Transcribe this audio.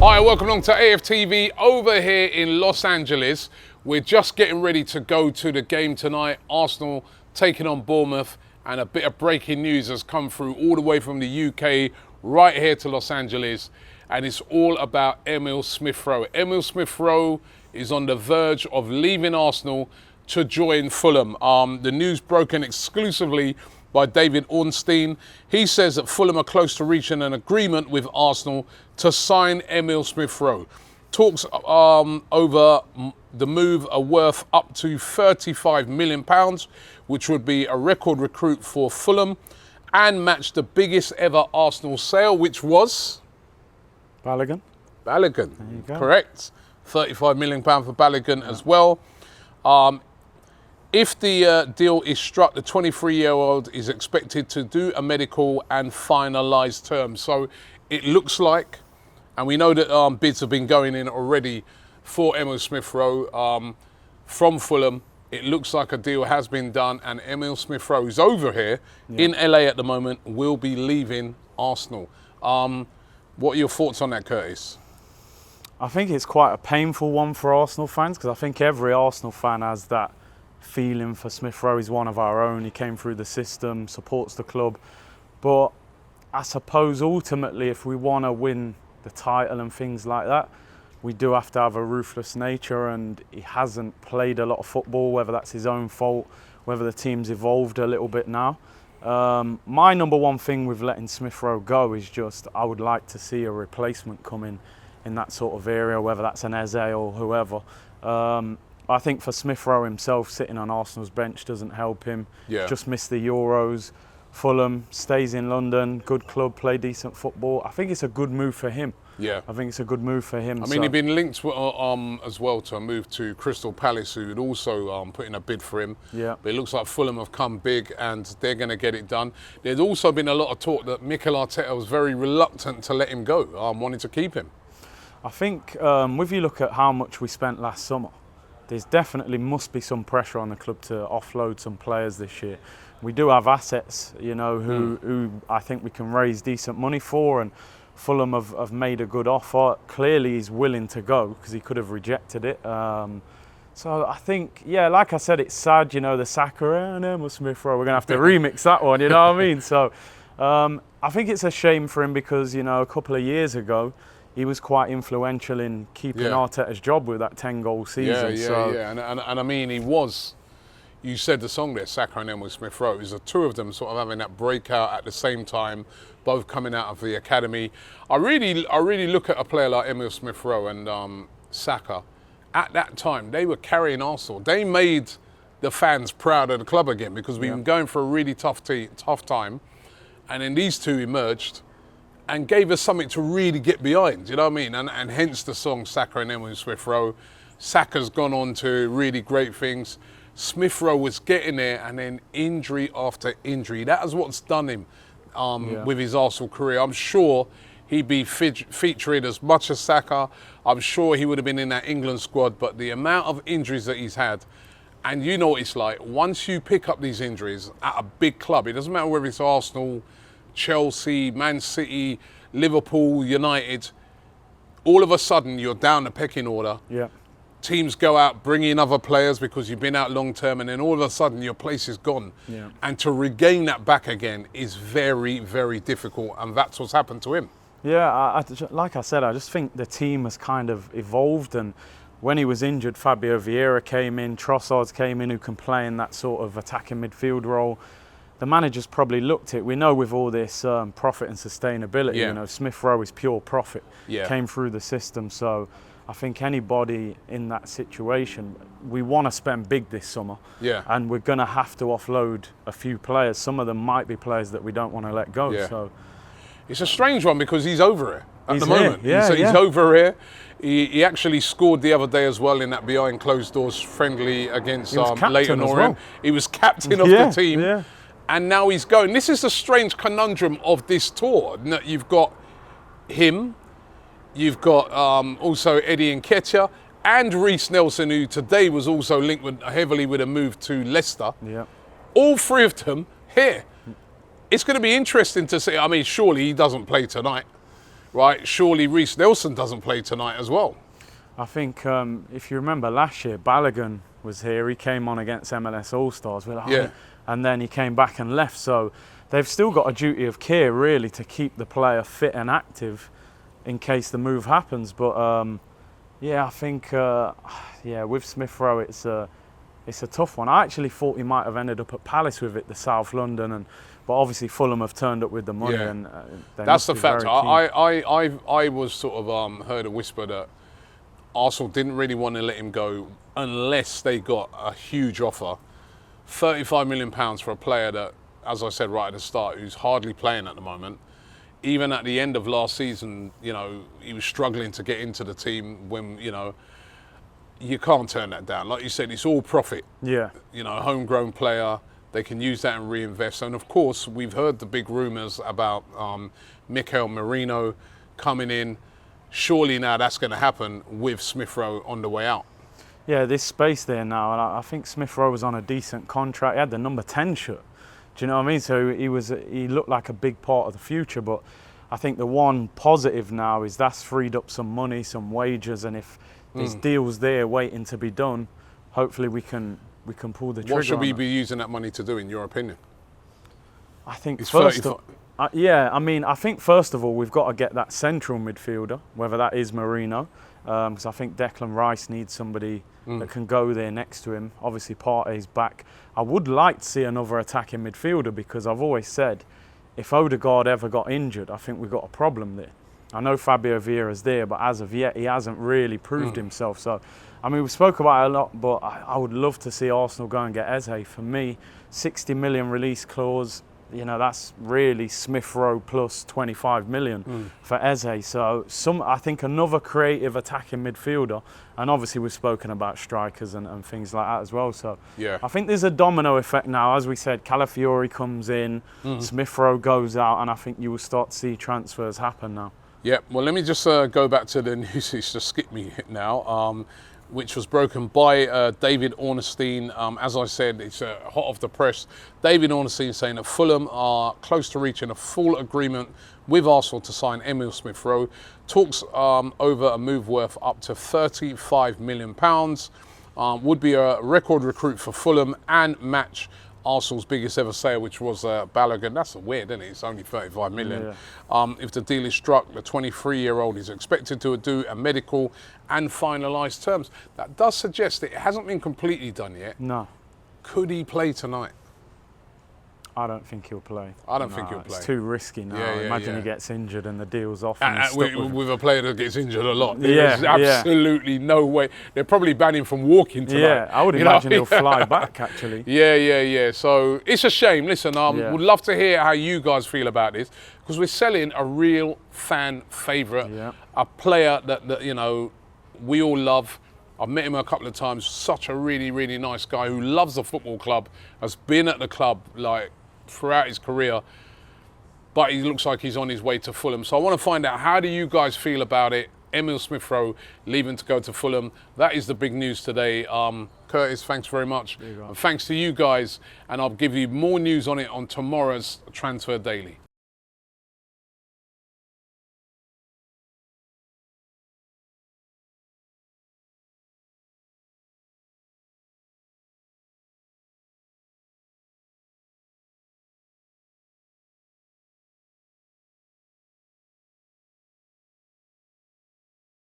Hi, welcome along to AFTV over here in Los Angeles. We're just getting ready to go to the game tonight. Arsenal taking on Bournemouth, and a bit of breaking news has come through all the way from the UK right here to Los Angeles, and it's all about Emil Smith Rowe. Emil Smith Rowe is on the verge of leaving Arsenal to join Fulham. The news broken exclusively by David Ornstein. He says that Fulham are close to reaching an agreement with Arsenal to sign Emil Smith Rowe. Talks over the move are worth up to £35 million, which would be a record recruit for Fulham and match the biggest ever Arsenal sale, which was? Balogun. Balogun, correct. £35 million for Balogun as well. If the deal is struck, the 23-year-old is expected to do a medical and finalise terms. So it looks like, and we know that bids have been going in already for Emil Smith Rowe from Fulham. It looks like a deal has been done, and Emil Smith Rowe, who's over here in LA at the moment, will be leaving Arsenal. What are your thoughts on that, Curtis? I think it's quite a painful one for Arsenal fans, because I think every Arsenal fan has that feeling for Smith Rowe. He's one of our own. He came through the system, supports the club. But I suppose ultimately, if we want to win the title and things like that, we do have to have a ruthless nature, and he hasn't played a lot of football, whether that's his own fault, whether the team's evolved a little bit now. My number one thing with letting Smith Rowe go is just I would like to see a replacement come in that sort of area, whether that's an Eze or whoever. I think for Smith Rowe himself, sitting on Arsenal's bench doesn't help him. Just missed the Euros. Fulham, stays in London, good club, play decent football. I think it's a good move for him. I think it's a good move for him. I mean, he'd been linked as well to a move to Crystal Palace, who had also put in a bid for him. But it looks like Fulham have come big and they're going to get it done. There's also been a lot of talk that Mikel Arteta was very reluctant to let him go, wanting to keep him. I think if you look at how much we spent last summer, there's definitely must be some pressure on the club to offload some players this year. We do have assets, you know, who I think we can raise decent money for, and Fulham have made a good offer. Clearly he's willing to go, because he could have rejected it. So I think, like I said, it's sad, you know, the Saka and Emil Smith Rowe. We're going to have to remix that one, you know what I mean? So I think it's a shame for him, because, you know, a couple of years ago, he was quite influential in keeping Arteta's job with that 10-goal season. And I mean, he was. You said the song there, Saka and Emil Smith Rowe. It was the two of them sort of having that breakout at the same time, both coming out of the academy. I really look at a player like Emil Smith Rowe and Saka. At that time, they were carrying Arsenal. They made the fans proud of the club again, because we've been going for a really tough time, and then these two emerged and gave us something to really get behind, you know what I mean? And hence the song Saka and Emil Smith Rowe. Saka's gone on to really great things. Smith Rowe was getting there, and then injury after injury. That is what's done him with his Arsenal career. I'm sure he'd be featuring as much as Saka. I'm sure he would have been in that England squad, but the amount of injuries that he's had, and you know what it's like, once you pick up these injuries at a big club, it doesn't matter whether it's Arsenal, Chelsea, Man City, Liverpool, United, all of a sudden you're down the pecking order. Teams go out, bring in other players because you've been out long term, and then all of a sudden your place is gone. And to regain that back again is very, very difficult, and that's what's happened to him. Like I said, I just think the team has kind of evolved, and when he was injured, Fabio Vieira came in, Trossard came in, who can play in that sort of attacking midfield role. The manager's probably looked at it. We know with all this profit and sustainability, you know, Smith Rowe is pure profit. Came through the system, so I think anybody in that situation, we want to spend big this summer, and we're going to have to offload a few players. Some of them might be players that we don't want to let go. So it's a strange one, because he's over here at the moment. He's over here. He actually scored the other day as well in that behind closed doors friendly against Leyton Orient. He was captain of the team, and now he's going. This is the strange conundrum of this tour. You've got him. You've got also Eddie Nketiah and Reece Nelson, who today was also linked heavily with a move to Leicester. All three of them here. It's going to be interesting to see. I mean, surely he doesn't play tonight. right? Surely Reece Nelson doesn't play tonight as well. I think if you remember last year, Balogun was here. He came on against MLS All-Stars. We're like, Yeah. And then he came back and left. So they've still got a duty of care, really, to keep the player fit and active in case the move happens. But yeah, I think with Smith Rowe, it's a tough one. I actually thought he might have ended up at Palace with it, the South London, but obviously Fulham have turned up with the money, Yeah. and That's the fact. I was sort of heard a whisper that Arsenal didn't really want to let him go unless they got a huge offer. £35 million for a player that, as I said right at the start, who's hardly playing at the moment. Even at the end of last season, you know, he was struggling to get into the team when, you know, you can't turn that down. Like you said, it's all profit. Yeah. You know, a homegrown player, they can use that and reinvest. And of course, we've heard the big rumours about Mikel Merino coming in. Surely now that's going to happen with Smith Rowe on the way out. Yeah, there's space there now, and I think Smith Rowe was on a decent contract. He had the number 10 shirt. Do you know what I mean? So he looked like a big part of the future. But I think the one positive now is that's freed up some money, some wages, and if there's deals there waiting to be done, hopefully we can pull the trigger. What should we on be using that money to do, in your opinion? I think It's first 35. I think first of all we've got to get that central midfielder, whether that is Merino, because I think Declan Rice needs somebody that can go there next to him. Obviously Partey's back. I would like to see another attacking midfielder, because I've always said if Odegaard ever got injured, I think we've got a problem there. I know Fabio Vieira's there, but as of yet he hasn't really proved himself. So, I mean, we spoke about it a lot, but I would love to see Arsenal go and get Eze. For me, 60 million release clause, you know, that's really Smith Rowe plus 25 million for Eze. So I think another creative attacking midfielder, and obviously we've spoken about strikers and things like that as well. So Yeah. I think there's a domino effect now. As we said, Calafiori comes in, Smith Rowe goes out, and I think you will start to see transfers happen now. Yeah, well, let me just go back to the news. It's just skipped me now, which was broken by David Ornstein. As I said, it's hot off the press. David Ornstein saying that Fulham are close to reaching a full agreement with Arsenal to sign Emile Smith Rowe. Talks over a move worth up to £35 million. Would be a record recruit for Fulham and match Arsenal's biggest ever sale, which was Balogun. That's weird, isn't it? It's only 35 million. Yeah. If the deal is struck, the 23-year-old is expected to do a medical and finalise terms. That does suggest that it hasn't been completely done yet. No. Could he play tonight? I don't think he'll play. I don't think he'll play. It's too risky now. Imagine he gets injured and the deal's off. With a player that gets injured a lot. Yeah, There's absolutely no way. They'll probably ban him from walking tonight. Yeah, I would imagine he'll fly back, actually. Yeah. So it's a shame. Listen, would love to hear how you guys feel about this, because we're selling a real fan favourite, a player that, you know, we all love. I've met him a couple of times. Such a really, really nice guy who loves the football club, has been at the club like throughout his career, but he looks like he's on his way to Fulham. So I want to find out, how do you guys feel about it? Emile Smith Rowe leaving to go to Fulham. That is the big news today. Curtis, thanks very much. And thanks to you guys, and I'll give you more news on it on tomorrow's Transfer Daily.